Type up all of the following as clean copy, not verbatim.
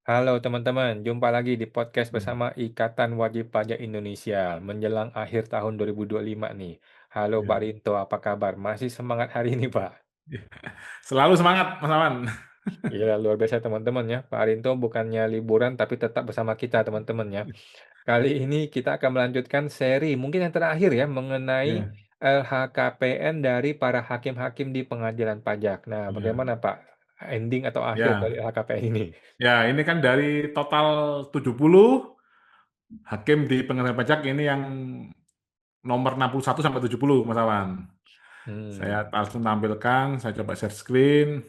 Halo teman-teman, jumpa lagi di podcast Hmm, bersama Ikatan Wajib Pajak Indonesia menjelang akhir tahun 2025 nih. Halo Pak ya. Rinto, apa kabar? Masih semangat hari ini Pak? Selalu semangat, Mas Awan. Iya, luar biasa teman-teman ya. Pak Rinto bukannya liburan tapi tetap bersama kita teman-teman ya. Kali ini kita akan melanjutkan seri mungkin yang terakhir ya mengenai Ya, LHKPN dari para hakim-hakim di pengadilan pajak. Nah, ya, bagaimana Pak ending atau akhir dari ya, LHKPN ini? ya. Ini kan dari total 70 hakim di pengadilan pajak ini yang nomor 61 sampai 70, Mas Awan. Saya Hmm, langsung tampilkan, saya coba share screen.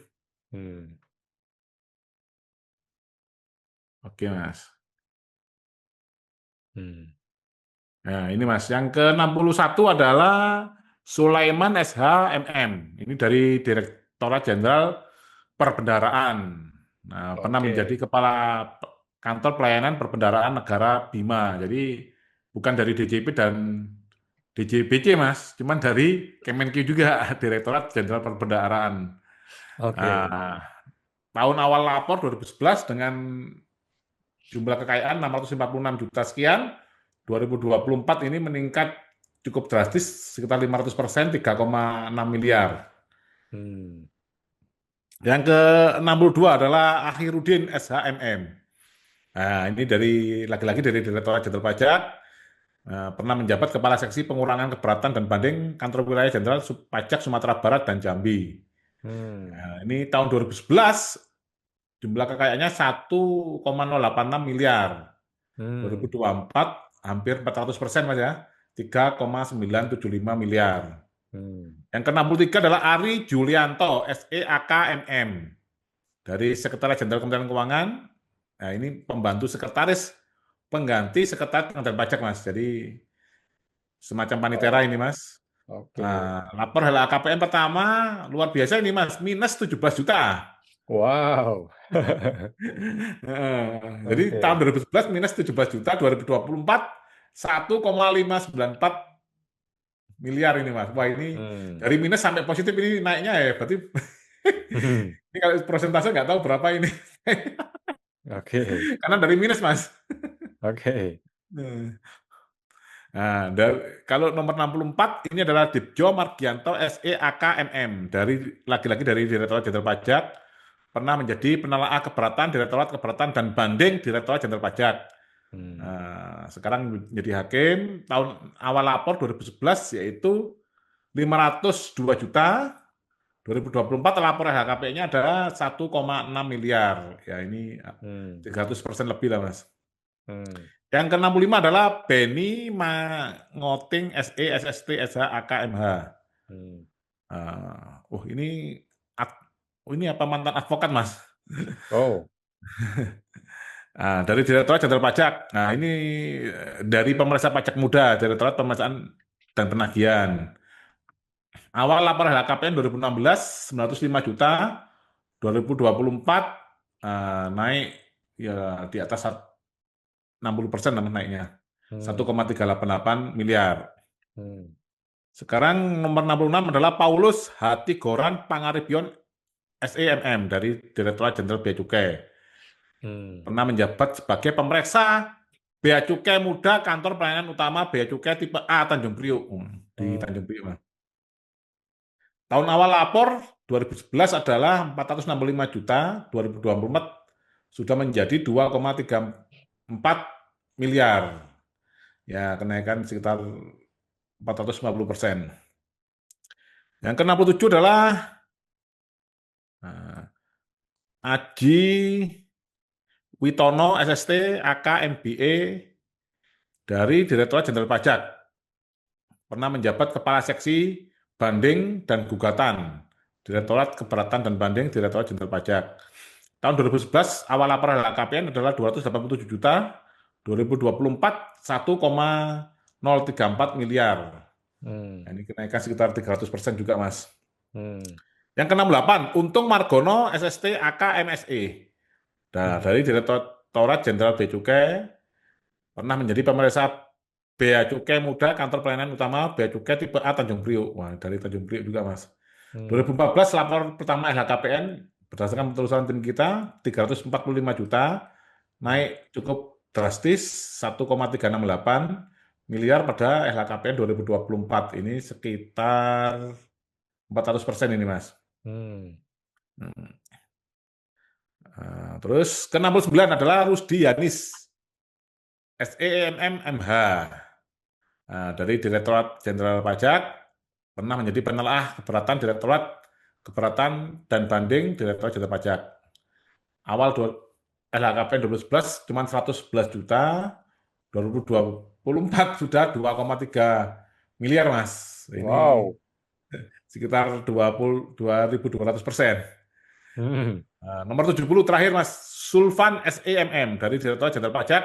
hmm, Oke, Mas. hmm. Nah, ini Mas, yang ke-61 adalah Sulaiman SH MM. Ini dari Direktorat Jenderal Perbendaraan. Nah, pernah menjadi Oke. Kepala Kantor Pelayanan Perbendaraan Negara Bima. Jadi bukan dari DJP dan DJBC, Mas. Cuman dari Kemenq juga, Direktorat Jenderal Perbendaraan. Oke. Nah, tahun awal lapor 2011 dengan jumlah kekayaan 656 juta sekian, 2024 ini meningkat cukup drastis sekitar 500%, 3,6 miliar. Hmm. Yang ke-62 adalah Akhiruddin SHMM. Nah, ini dari lagi-lagi dari Direktorat Jenderal Pajak, pernah menjabat Kepala Seksi Pengurangan Keberatan dan Banding Kantor Wilayah Jenderal Pajak Sumatera Barat dan Jambi. Hmm. Nah, ini tahun 2011 jumlah kekayaannya 1,086 miliar. Hmm. 2024 hampir 400% Mas ya, 3,975 miliar. Hmm. Yang ke-63 adalah Ari Julianto, SEAKMM, dari Sekretariat Jenderal Kementerian Keuangan. Nah, ini pembantu sekretaris pengganti sekretaris pengadaan pajak, Mas. Jadi semacam panitera Oh, ini, Mas. oke. Nah, lapor LHKPN pertama luar biasa ini, Mas, minus 17 juta. Wow. Jadi tahun Oke. 2011 minus 17 juta, 2024 1,594 miliar ini, Mas. Wah, ini Hmm. dari minus sampai positif ini naiknya ya, berarti ini kalau persentase nggak tahu berapa ini. Oke. Karena dari minus, Mas. Oke. Nah, kalau nomor 64 ini adalah Dipjo Margianto SEAKMM, dari lagi-lagi dari Direktorat Jenderal Pajak, pernah menjadi penelaah keberatan Direktorat Keberatan dan Banding Direktorat Jenderal Pajak. Hmm. Nah, sekarang menjadi hakim, tahun awal lapor 2011 yaitu 502 juta, 2024 laporan HKP-nya adalah 1,6 miliar. Ya, ini Hmm. 300% lebih lah, Mas. Hmm. Yang ke-65 adalah Beni Mangoting SE SST SH AKMH. Hmm. Ini ini apa mantan advokat, Mas? Oh. Dari Direktorat Jenderal Pajak. Nah, ini dari Pemeriksa Pajak Muda, Direktorat Pemeriksaan dan Penagihan. Awal laporan LHKPN 2016 905 juta, 2024 naik ya di atas 60% naiknya. Hmm. 1,388 miliar. Hmm. Sekarang nomor 66 adalah Paulus Hatigoran Pangaribion SEMM dari Direktorat Jenderal Bea Cukai. Hmm. Pernah menjabat sebagai pemeriksa Bea Cukai Muda Kantor Pelayanan Utama Bea Cukai tipe A Tanjung Priok. Di Hmm. Tanjung Priok, Mas. Tahun awal lapor 2011 adalah 465 juta, 2024 sudah menjadi 2,34 miliar. Ya, kenaikan sekitar 450%. Yang ke-67 adalah eh, Aji Witono SST AK MBE dari Direktorat Jenderal Pajak. Pernah menjabat Kepala Seksi Banding dan Gugatan Direktorat Keberatan dan Banding Direktorat Jenderal Pajak. Tahun 2011 awal laporan LHKPN adalah 287 juta, 2024 1,034 miliar. Nah, Hmm. ini kenaikan sekitar 300% juga, Mas. Hmm. Yang ke-68, Untung Margono SST AK MSE. Nah, Hmm. dari Direktorat Jenderal Bea Cukai pernah menjadi pemeriksa Bea Cukai Muda Kantor Pelayanan Utama Bea Cukai tipe A Tanjung Priok. Wah, dari Tanjung Priok juga, Mas. Hmm. 2014 lapor pertama LHKPN berdasarkan penelusuran tim kita 345 juta, Hmm. naik cukup drastis 1,368 miliar pada LHKPN 2024. Ini sekitar 400% ini, Mas. Hmm. Hmm. Terus ke-69 adalah Rusdi Yanis, SEMM MH. Dari Direktorat Jenderal Pajak, pernah menjadi penelaah keberatan Direktorat Keberatan dan Banding Direktorat Jenderal Pajak. Awal LHKPN 2011 cuma 111 juta, 2024 sudah 2,3 miliar, Mas. Ini Wow. sekitar 22.200%. Hmm. Nomor 70 terakhir, Mas, Sulfan SEMM dari Direktorat Jenderal Pajak.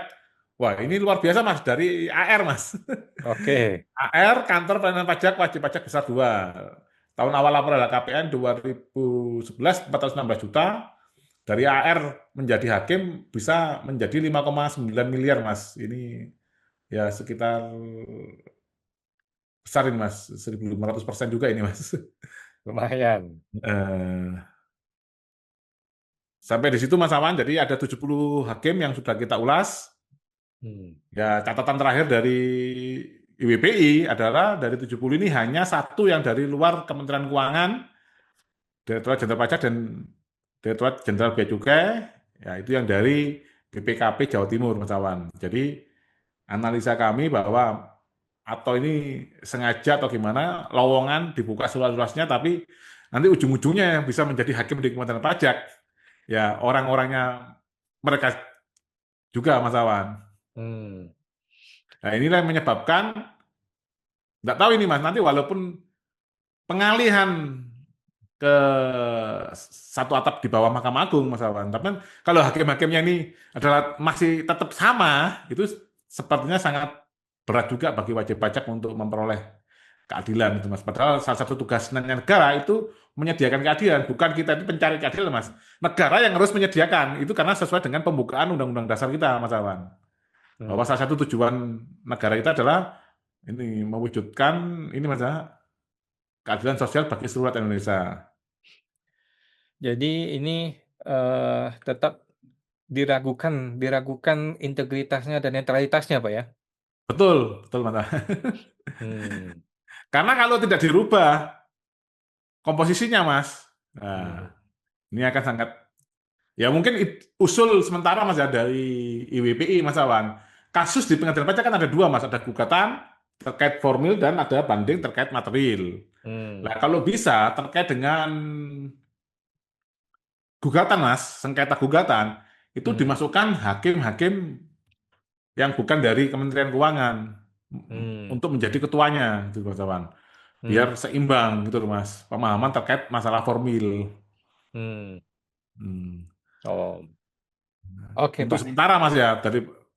Wah, ini luar biasa, Mas, dari AR, Mas. Oke. AR, Kantor Pelayanan Pajak, Wajib Pajak besar 2. Tahun awal laporan LHKPN 2011 416 juta. Dari AR menjadi hakim bisa menjadi 5,9 miliar, Mas. Ini ya sekitar besar ini, Mas. 1.500% juga ini, Mas. Lumayan. Eh, Sampai di situ, Mas Awan. Jadi ada 70 hakim yang sudah kita ulas. Hmm. Ya, catatan terakhir dari IWPI adalah dari 70 ini hanya satu yang dari luar Kementerian Keuangan, Direktorat Jenderal Pajak dan Direktorat Jenderal Bea Cukai, ya itu yang dari BPKP Jawa Timur, Mas Awan. Jadi analisa kami bahwa atau ini sengaja atau gimana, lowongan dibuka seluas-luasnya, tapi nanti ujung-ujungnya yang bisa menjadi hakim di Kementerian Pajak, ya orang-orangnya mereka juga, Mas Awan. Hmm. Nah inilah yang menyebabkan, nggak tahu ini Mas, nanti walaupun pengalihan ke satu atap di bawah Mahkamah Agung, Mas Awan. Tapi kan kalau hakim-hakimnya ini adalah masih tetap sama, itu sepertinya sangat berat juga bagi wajib pajak untuk memperoleh keadilan itu, Mas. Padahal salah satu tugas negara itu menyediakan keadilan, bukan kita itu pencari keadilan, Mas. Negara yang harus menyediakan itu karena sesuai dengan pembukaan Undang-Undang Dasar kita, Mas Awan. Bahwa Hmm. salah satu tujuan negara kita adalah ini mewujudkan ini, Mas, keadilan sosial bagi seluruh rakyat Indonesia. Jadi ini tetap diragukan diragukan integritasnya dan netralitasnya, Pak, ya? Betul, betul, Mas. Hmm. Karena kalau tidak dirubah komposisinya, Mas, Hmm. nah, ini akan sangat, ya mungkin usul sementara, Mas, ya dari IWPI, Mas Awan. Kasus di pengadilan pajak kan ada dua, Mas. Ada gugatan terkait formil dan ada banding terkait material. Hmm. Nah, kalau bisa terkait dengan gugatan, Mas, sengketa gugatan, itu Hmm. dimasukkan hakim-hakim yang bukan dari Kementerian Keuangan Hmm. untuk menjadi ketuanya, gitu, Mas Awan. Hmm. Biar seimbang gitu loh, Mas, pemahaman terkait masalah formil. Hmm. Hmm. Oh, oke, Untuk Pak. sementara, Mas, ya,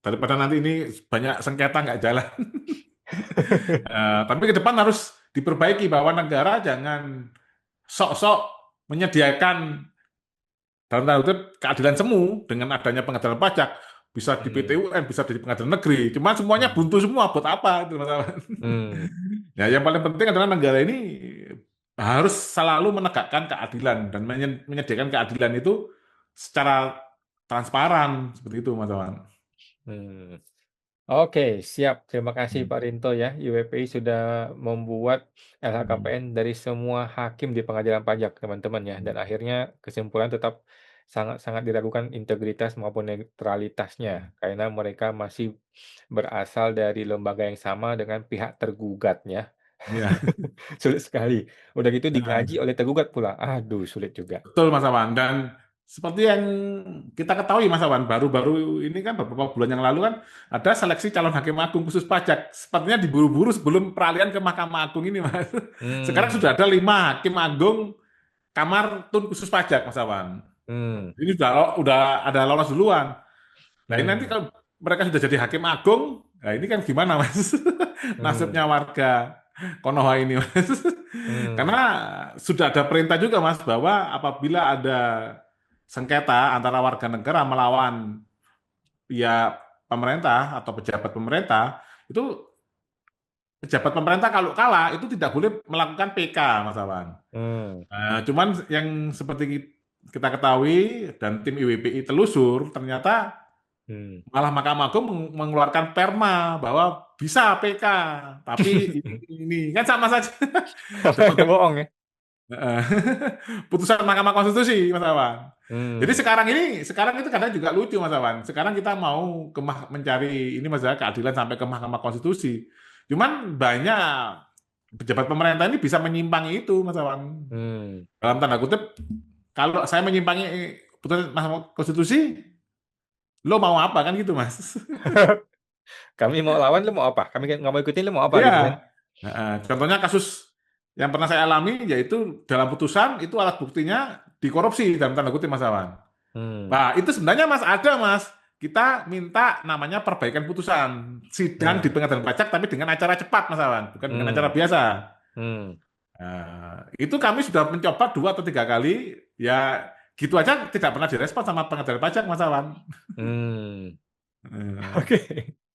daripada nanti ini banyak sengketa nggak jalan. Tapi ke depan harus diperbaiki bahwa negara jangan sok-sok menyediakan dalam tanda kutip keadilan semu dengan adanya pengadilan pajak, bisa di Hmm. PT UN, bisa di pengadilan negeri. Cuma semuanya Hmm. buntu semua, buat apa itu, Mas Awan? Hmm. Ya, yang paling penting adalah negara ini harus selalu menegakkan keadilan dan menyediakan keadilan itu secara transparan seperti itu, Mas Awan. Hmm. Oke, siap. Terima kasih Hmm. Pak Rinto ya. IWPI sudah membuat Hmm. LHKPN dari semua hakim di pengadilan pajak, teman-teman ya. Dan Hmm. akhirnya kesimpulan tetap sangat-sangat diragukan integritas maupun netralitasnya karena mereka masih berasal dari lembaga yang sama dengan pihak tergugatnya. Iya. Sulit sekali. Udah gitu Nah, digaji oleh tergugat pula. Aduh, sulit juga. betul, Mas Awan. Dan seperti yang kita ketahui, Mas Awan, baru-baru ini kan beberapa bulan yang lalu kan ada seleksi calon hakim agung khusus pajak. Sepertinya diburu-buru sebelum peralihan ke Mahkamah Agung ini, Mas. Sekarang Hmm. sudah ada 5 hakim agung kamar tun khusus pajak, Mas Awan. Hmm. Ini udah ada lolos duluan. Nah ini nanti Hmm. kalau mereka sudah jadi hakim agung, nah ini kan gimana, Mas? Hmm. Nasibnya warga Konoha ini, Mas. Karena Hmm. sudah ada perintah juga, Mas, bahwa apabila ada sengketa antara warga negara melawan ya pemerintah atau pejabat pemerintah, itu pejabat pemerintah kalau kalah itu tidak boleh melakukan PK, Mas Awan. Hmm. Cuman yang seperti kita ketahui dan tim IWPI telusur, ternyata Hmm. Malah Mahkamah Agung mengeluarkan perma bahwa bisa PK, tapi ini kan sama saja. Sama aja bohong ya. Heeh. Putusan Mahkamah Konstitusi, Mas Awan. Jadi Hmm. sekarang itu kadang juga lucu, Mas Awan. Sekarang kita mau mencari ini masalah keadilan sampai ke Mahkamah Konstitusi. Cuman banyak pejabat pemerintah ini bisa menyimpangi itu, Mas Awan. Hmm. Dalam tanda kutip, kalau saya menyimpangi putusan Mahkamah Konstitusi, lo mau apa kan gitu, Mas? Kami mau lawan, lu mau apa? Kami nggak mau ikutin, lu mau apa Iya. gitu kan? Contohnya kasus yang pernah saya alami, yaitu dalam putusan itu alat buktinya dikorupsi dalam tanda kutip, Mas Awan. Hmm. Nah, itu sebenarnya Mas ada, Mas. Kita minta namanya perbaikan putusan. Sidang di Nah. pengadilan pajak tapi dengan acara cepat, Mas Awan, bukan dengan acara Hmm. biasa. Hmm. Itu kami sudah mencoba 2 atau 3 kali, ya gitu aja tidak pernah direspon sama pengadilan pajak, Mas Awan. Hmm. Eh, Oke.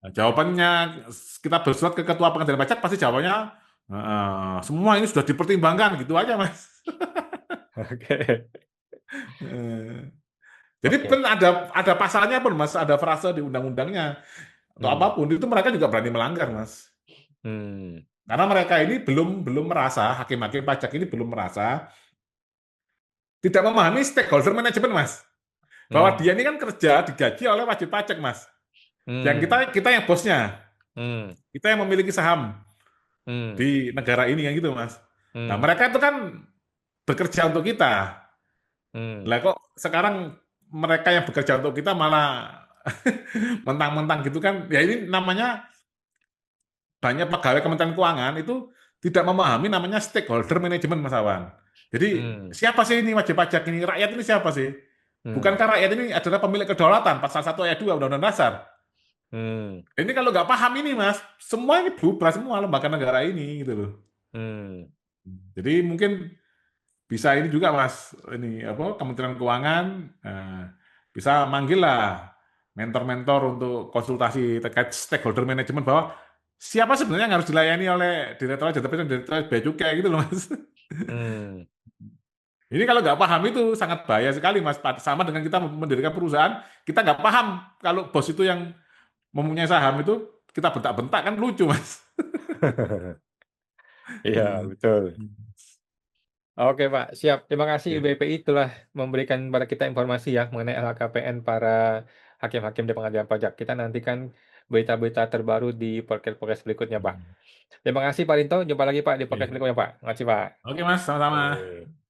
Jawabannya kita bersurat ke ketua pengadilan pajak pasti jawabannya semua ini sudah dipertimbangkan gitu aja, Mas. Oke. Eh, Jadi Oke. pun ada pasalnya pun, Mas, ada frase di undang-undangnya atau Hmm. apapun itu mereka juga berani melanggar, Mas. Hmm. Karena mereka ini belum belum merasa, hakim-hakim pajak ini belum merasa, tidak memahami stakeholder management, Mas. Bahwa Hmm. dia ini kan kerja digaji oleh wajib pajak, Mas. Yang kita Hmm. kita yang bosnya, Hmm. kita yang memiliki saham Hmm. di negara ini yang gitu, Mas. Nah, Hmm. mereka itu kan bekerja untuk kita. Hmm. Lah kok sekarang mereka yang bekerja untuk kita malah mentang-mentang gitu kan? Ya ini namanya banyak pegawai Kementerian Keuangan itu tidak memahami namanya stakeholder management, Mas Awan. Jadi Hmm. siapa sih ini wajib pajak ini? Rakyat ini siapa sih? Hmm. Bukankah rakyat ini adalah pemilik kedaulatan pasal 1 ayat 2 Undang-Undang Dasar? Hmm. Ini kalau nggak paham ini, Mas, semua ini bubar semua lembaga negara ini gitu loh. Hmm. Jadi mungkin bisa ini juga, Mas, ini apa Kementerian Keuangan bisa manggil lah mentor-mentor untuk konsultasi terkait stakeholder management bahwa siapa sebenarnya yang harus dilayani oleh Direktorat Jenderal Pajak dan Direktorat Bea Cukai gitu loh, Mas. Hmm. Ini kalau nggak paham itu sangat bahaya sekali, Mas. Sama dengan kita mendirikan perusahaan, kita nggak paham kalau bos itu yang mempunyai saham itu kita bentak-bentak kan lucu, Mas. Iya, betul. Oke, Pak. Siap. Terima kasih Ya. BPI telah memberikan kepada kita informasi ya mengenai LHKPN para hakim-hakim di pengadilan pajak. Kita nantikan berita-berita terbaru di podcast-podcast berikutnya, Pak. Terima kasih, Pak Rinto. Jumpa lagi, Pak, di podcast Oke, berikutnya, Pak. Terima kasih, Pak. Oke, Mas, sama-sama. Oke.